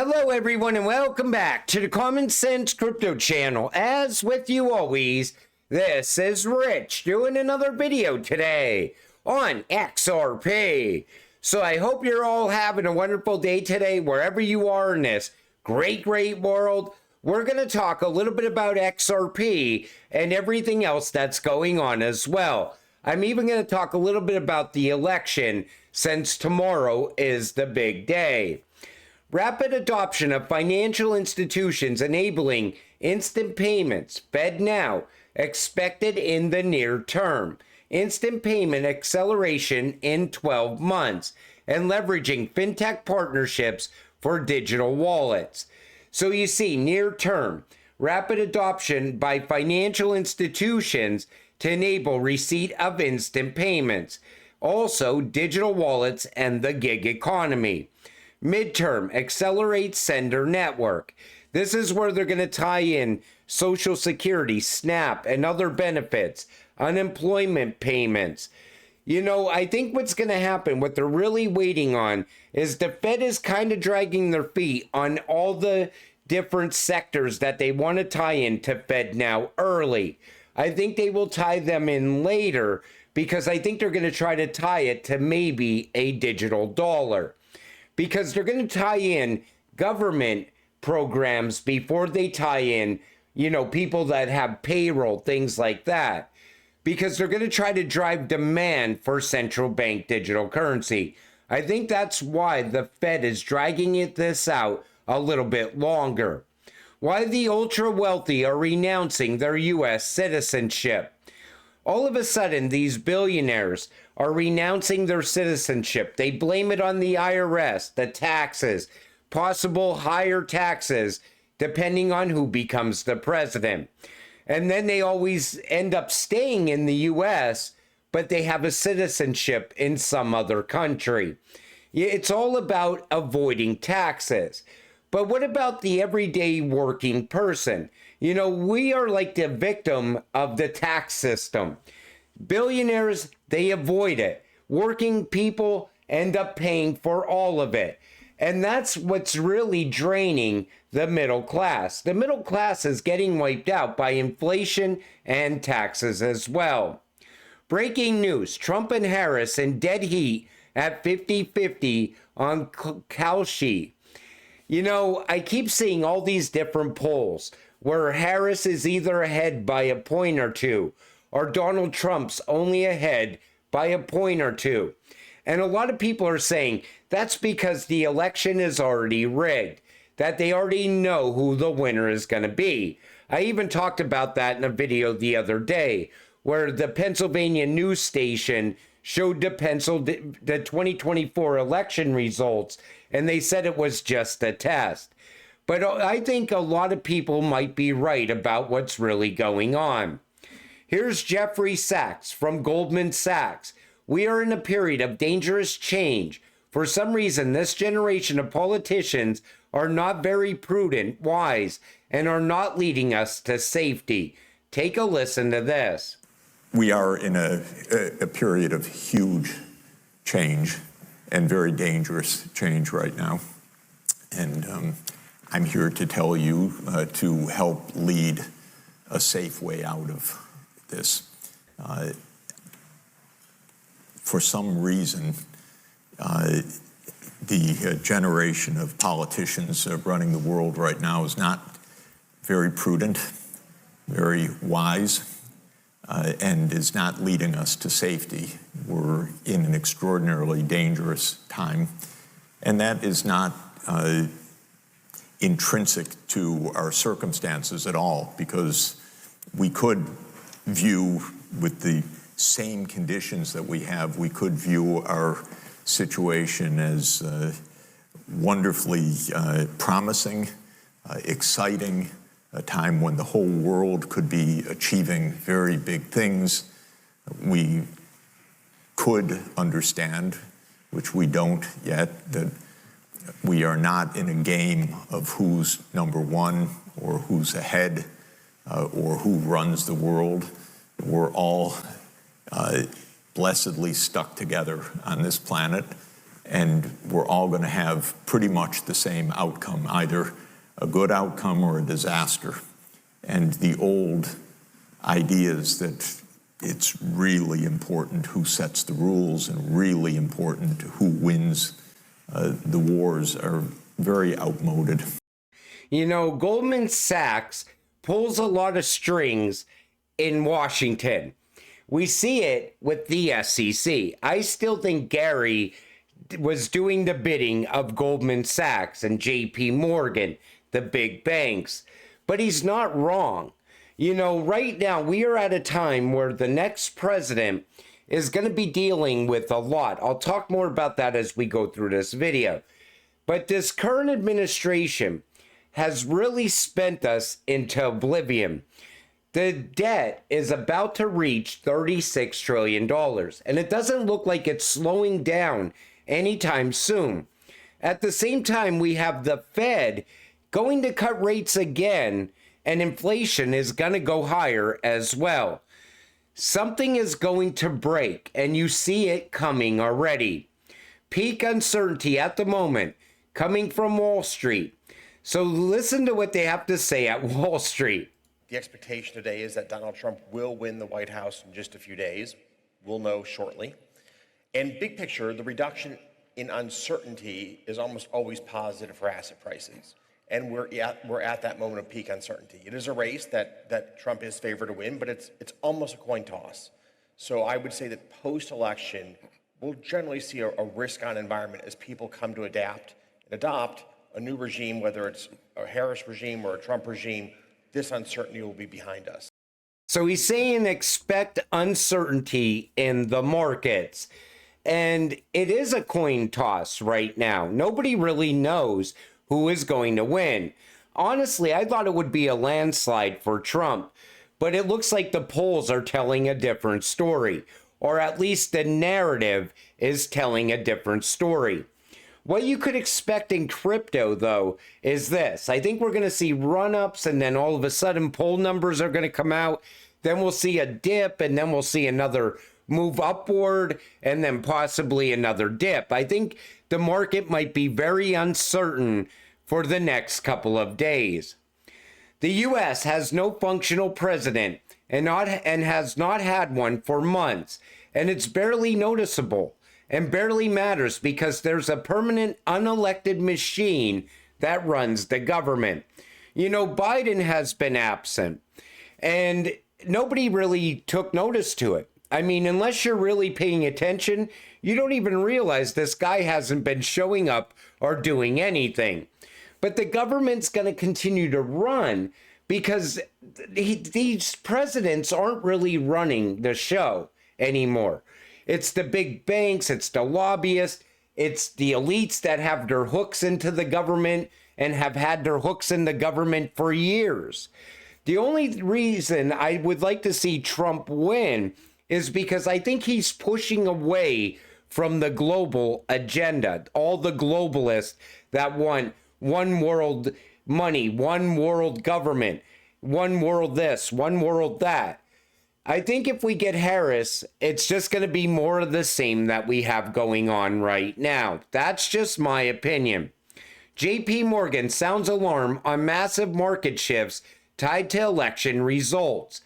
Hello everyone and welcome back to the Common Sense Crypto channel. As with you always, this is Rich doing another video today on XRP. So I hope you're all having a wonderful day today wherever you are in this great world. We're going to talk a little bit about XRP and everything else that's going on as well. I'm even going to talk a little bit about the election since tomorrow is the big day. Rapid adoption of financial institutions enabling instant payments, FedNow, expected in the near term. Instant payment acceleration in 12 months and leveraging fintech partnerships for digital wallets. So you see, near term, rapid adoption by financial institutions to enable receipt of instant payments. Also, digital wallets and the gig economy. Midterm, accelerate sender network. This is where they're going to tie in Social Security, SNAP, and other benefits, unemployment payments. You know, I think what's going to happen, what they're really waiting on, is the Fed is kind of dragging their feet on all the different sectors that they want to tie into FedNow early. I think they will tie them in later because I think they're going to try to tie it to maybe a digital dollar. Because they're going to tie in government programs before they tie in, you know, people that have payroll, things like that. Because they're going to try to drive demand for central bank digital currency. I think that's why the Fed is dragging this out a little bit longer. Why the ultra wealthy are renouncing their U.S. citizenship. All of a sudden, these billionaires are renouncing their citizenship. They blame it on the IRS, the taxes, possible higher taxes, depending on who becomes the president. And then they always end up staying in the U.S., but they have a citizenship in some other country. It's all about avoiding taxes. But what about the everyday working person? You know, we are like the victim of the tax system. Billionaires, they avoid it. Working people end up paying for all of it. And that's what's really draining the middle class. The middle class is getting wiped out by inflation and taxes as well. Breaking news, Trump and Harris in dead heat at 50-50 on Kalshi. You know, I keep seeing all these different polls where Harris is either ahead by a point or two, or Donald Trump's only ahead by a point or two. And a lot of people are saying that's because the election is already rigged, that they already know who the winner is going to be. I even talked about that in a video the other day, where the Pennsylvania news station showed the 2024 election results, and they said it was just a test. But I think a lot of people might be right about what's really going on. Here's Jeffrey Sachs from Goldman Sachs. We are in a period of dangerous change. For some reason, this generation of politicians are not very prudent, wise, and are not leading us to safety. Take a listen to this. We are in a period of huge change and very dangerous change right now. And I'm here to tell you to help lead a safe way out of this. For some reason, the generation of politicians running the world right now is not very prudent, very wise, and is not leading us to safety. We're in an extraordinarily dangerous time, and that is not intrinsic to our circumstances at all, because we could view, with the same conditions that we have, we could view our situation as wonderfully promising, exciting, a time when the whole world could be achieving very big things. We could understand, which we don't yet, that we are not in a game of who's number one or who's ahead or who runs the world. We're all blessedly stuck together on this planet, and we're all going to have pretty much the same outcome, either a good outcome or a disaster. And the old ideas that it's really important who sets the rules and really important who wins the wars are very outmoded. You know, Goldman Sachs pulls a lot of strings in Washington. We see it with the SEC. I still think Gary was doing the bidding of Goldman Sachs and JP Morgan, the big banks. But he's not wrong. You know, right now we are at a time where the next president is going to be dealing with a lot. I'll talk more about that as we go through this video. But this current administration has really spent us into oblivion. The debt is about to reach $36 trillion, and it doesn't look like it's slowing down anytime soon. At the same time, we have the Fed going to cut rates again, and inflation is going to go higher as well. Something is going to break, and you see it coming already. Peak uncertainty at the moment coming from Wall Street. So listen to what they have to say at Wall Street. The expectation today is that Donald Trump will win the White House in just a few days. We'll know shortly. And big picture, the reduction in uncertainty is almost always positive for asset prices. And we're at that moment of peak uncertainty. It is a race that Trump is favored to win, but it's almost a coin toss. So I would say that post-election, we'll generally see a risk-on environment as people come to adapt and adopt a new regime, whether it's a Harris regime or a Trump regime. This uncertainty will be behind us. So he's saying expect uncertainty in the markets. And it is a coin toss right now. Nobody really knows who is going to win. Honestly, I thought it would be a landslide for Trump, but it looks like the polls are telling a different story, or at least the narrative is telling a different story. What you could expect in crypto, though, is this. I think we're going to see run-ups, and then all of a sudden poll numbers are going to come out. Then we'll see a dip, and then we'll see another move upward, and then possibly another dip. I think the market might be very uncertain for the next couple of days. The U.S. has no functional president and has not had one for months, and it's barely noticeable. And barely matters because there's a permanent unelected machine that runs the government. You know, Biden has been absent, and nobody really took notice to it. I mean, unless you're really paying attention, you don't even realize this guy hasn't been showing up or doing anything. But the government's going to continue to run because these presidents aren't really running the show anymore. It's the big banks, it's the lobbyists, it's the elites that have their hooks into the government and have had their hooks in the government for years. The only reason I would like to see Trump win is because I think he's pushing away from the global agenda. All the globalists that want one world money, one world government, one world this, one world that. I think if we get Harris, it's just going to be more of the same that we have going on right now. That's just my opinion. JP Morgan sounds alarm on massive market shifts tied to election results.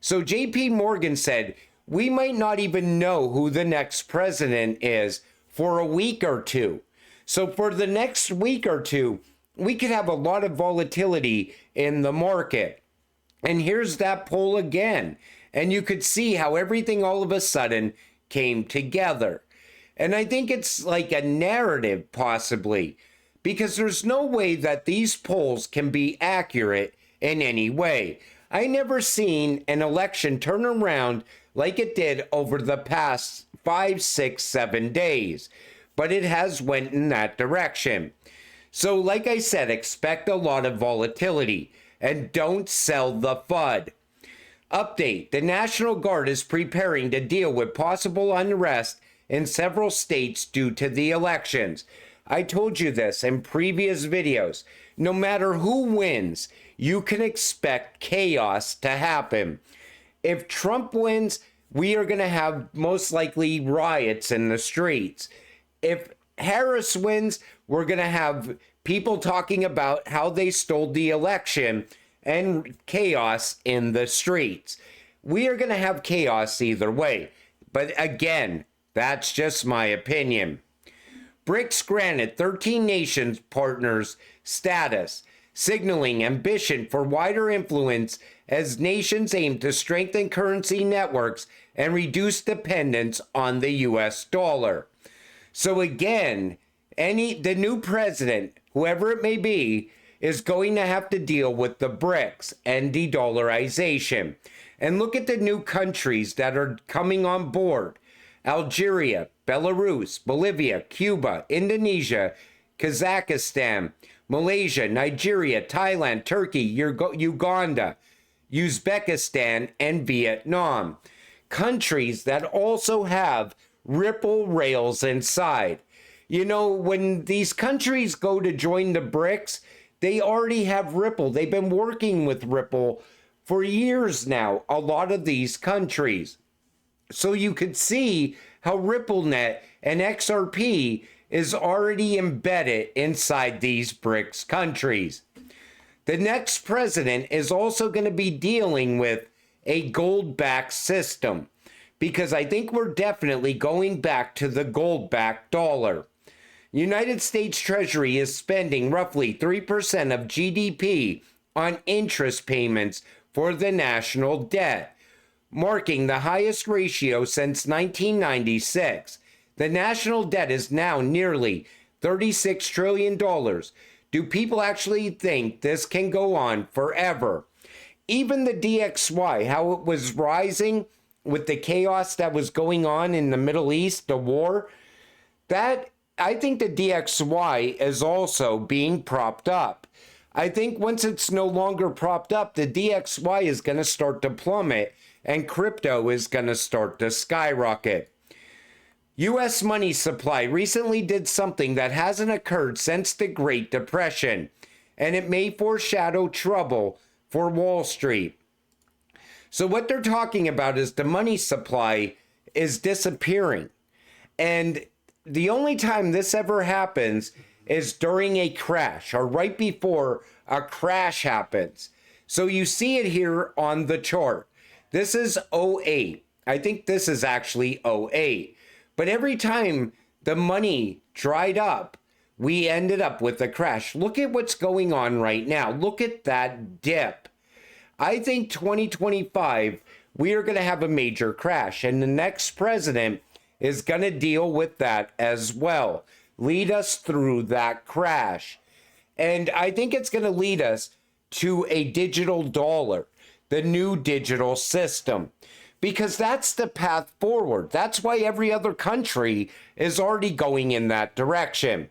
So JP Morgan said, we might not even know who the next president is for a week or two. So for the next week or two, we could have a lot of volatility in the market. And here's that poll again. And you could see how everything all of a sudden came together. And I think it's like a narrative possibly, because there's no way that these polls can be accurate in any way. I never seen an election turn around like it did over the past 5, 6, 7 days, but it has went in that direction. So like I said, expect a lot of volatility and don't sell the FUD. Update, the National Guard is preparing to deal with possible unrest in several states due to the elections. I told you this in previous videos. No matter who wins, you can expect chaos to happen. If Trump wins, we are going to have most likely riots in the streets. If Harris wins, we're going to have people talking about how they stole the election and chaos in the streets. We are going to have chaos either way. But again, that's just my opinion. BRICS granted 13 nations partners status, signaling ambition for wider influence as nations aim to strengthen currency networks and reduce dependence on the US dollar. So again, the new president, whoever it may be, is going to have to deal with the BRICS and de-dollarization. And look at the new countries that are coming on board. Algeria, Belarus, Bolivia, Cuba, Indonesia, Kazakhstan, Malaysia, Nigeria, Thailand, Turkey, Uganda, Uzbekistan, and Vietnam. Countries that also have Ripple rails inside. You know, when these countries go to join the BRICS, they already have Ripple. They've been working with Ripple for years now, a lot of these countries. So you could see how RippleNet and XRP is already embedded inside these BRICS countries. The next president is also going to be dealing with a gold-backed system, because I think we're definitely going back to the gold-backed dollar. United States Treasury is spending roughly 3% of GDP on interest payments for the national debt, marking the highest ratio since 1996. The national debt is now nearly $36 trillion. Do people actually think this can go on forever? Even the DXY, how it was rising with the chaos that was going on in the Middle East, the war, that I think the DXY is also being propped up. I think once it's no longer propped up, the DXY is going to start to plummet and crypto is going to start to skyrocket. U.S. money supply recently did something that hasn't occurred since the Great Depression, and it may foreshadow trouble for Wall Street. So what they're talking about is the money supply is disappearing. And the only time this ever happens is during a crash or right before a crash happens. So you see it here on the chart. This is 08. I think this is actually 08. But every time the money dried up, we ended up with a crash. Look at what's going on right now. Look at that dip. I think 2025, we are going to have a major crash, and the next president is going to deal with that as well. Lead us through that crash. And I think it's going to lead us to a digital dollar, the new digital system, because that's the path forward. That's why every other country is already going in that direction.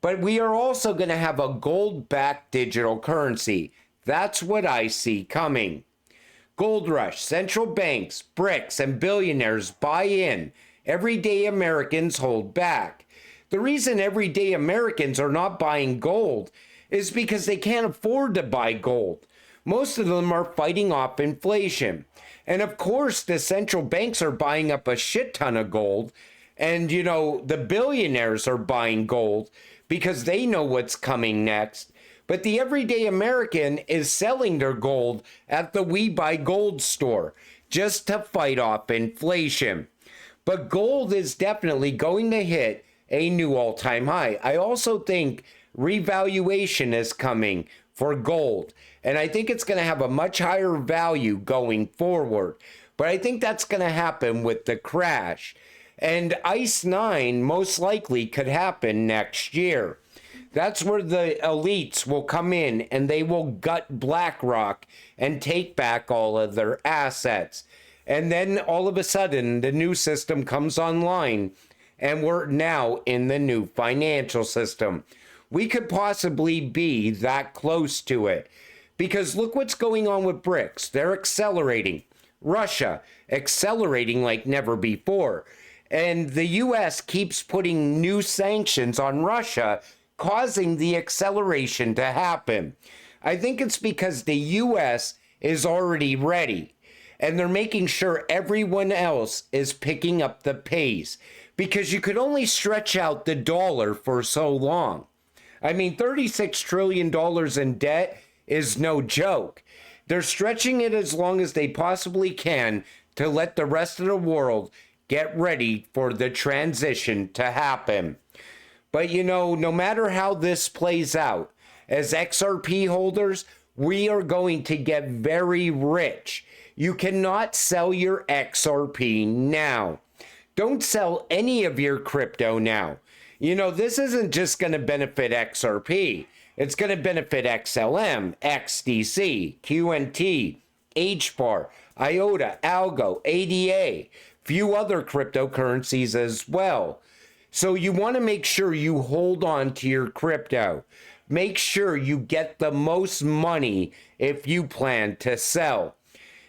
But we are also going to have a gold-backed digital currency. That's what I see coming. Gold rush, central banks, BRICS, and billionaires buy in. Everyday Americans hold back. The reason everyday Americans are not buying gold is because they can't afford to buy gold. Most of them are fighting off inflation. And of course, the central banks are buying up a shit ton of gold. And, you know, the billionaires are buying gold because they know what's coming next. But the everyday American is selling their gold at the We Buy Gold store just to fight off inflation. But gold is definitely going to hit a new all-time high. I also think revaluation is coming for gold. And I think it's going to have a much higher value going forward. But I think that's going to happen with the crash. And ICE 9 most likely could happen next year. That's where the elites will come in and they will gut BlackRock and take back all of their assets. And then all of a sudden, the new system comes online and we're now in the new financial system. We could possibly be that close to it. Because look what's going on with BRICS. They're accelerating. Russia accelerating like never before. And the U.S. keeps putting new sanctions on Russia, causing the acceleration to happen. I think it's because the U.S. is already ready. And they're making sure everyone else is picking up the pace. because you could only stretch out the dollar for so long. I mean, $36 trillion in debt is no joke. They're stretching it as long as they possibly can to let the rest of the world get ready for the transition to happen. But you know, no matter how this plays out, as XRP holders, we are going to get very rich. You cannot sell your XRP now. Don't sell any of your crypto now. You know, this isn't just going to benefit XRP. It's going to benefit XLM, XDC, QNT, HBAR, IOTA, Algo, ADA, few other cryptocurrencies as well. So you want to make sure you hold on to your crypto. Make sure you get the most money if you plan to sell.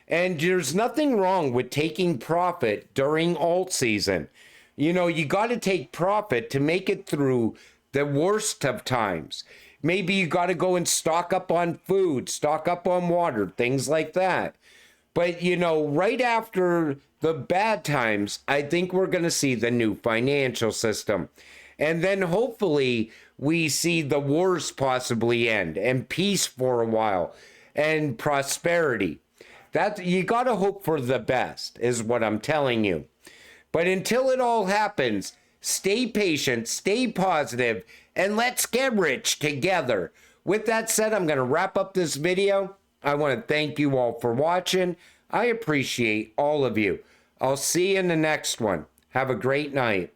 And there's nothing wrong with taking profit during alt season. You know, you got to take profit to make it through the worst of times. Maybe you got to go and stock up on food, stock up on water, things like that. But, you know, right after the bad times, I think we're going to see the new financial system. And then hopefully we see the wars possibly end and peace for a while and prosperity. That you got to hope for the best is what I'm telling you. But until it all happens, stay patient, stay positive, and let's get rich together. With that said, I'm going to wrap up this video. I want to thank you all for watching. I appreciate all of you. I'll see you in the next one. Have a great night.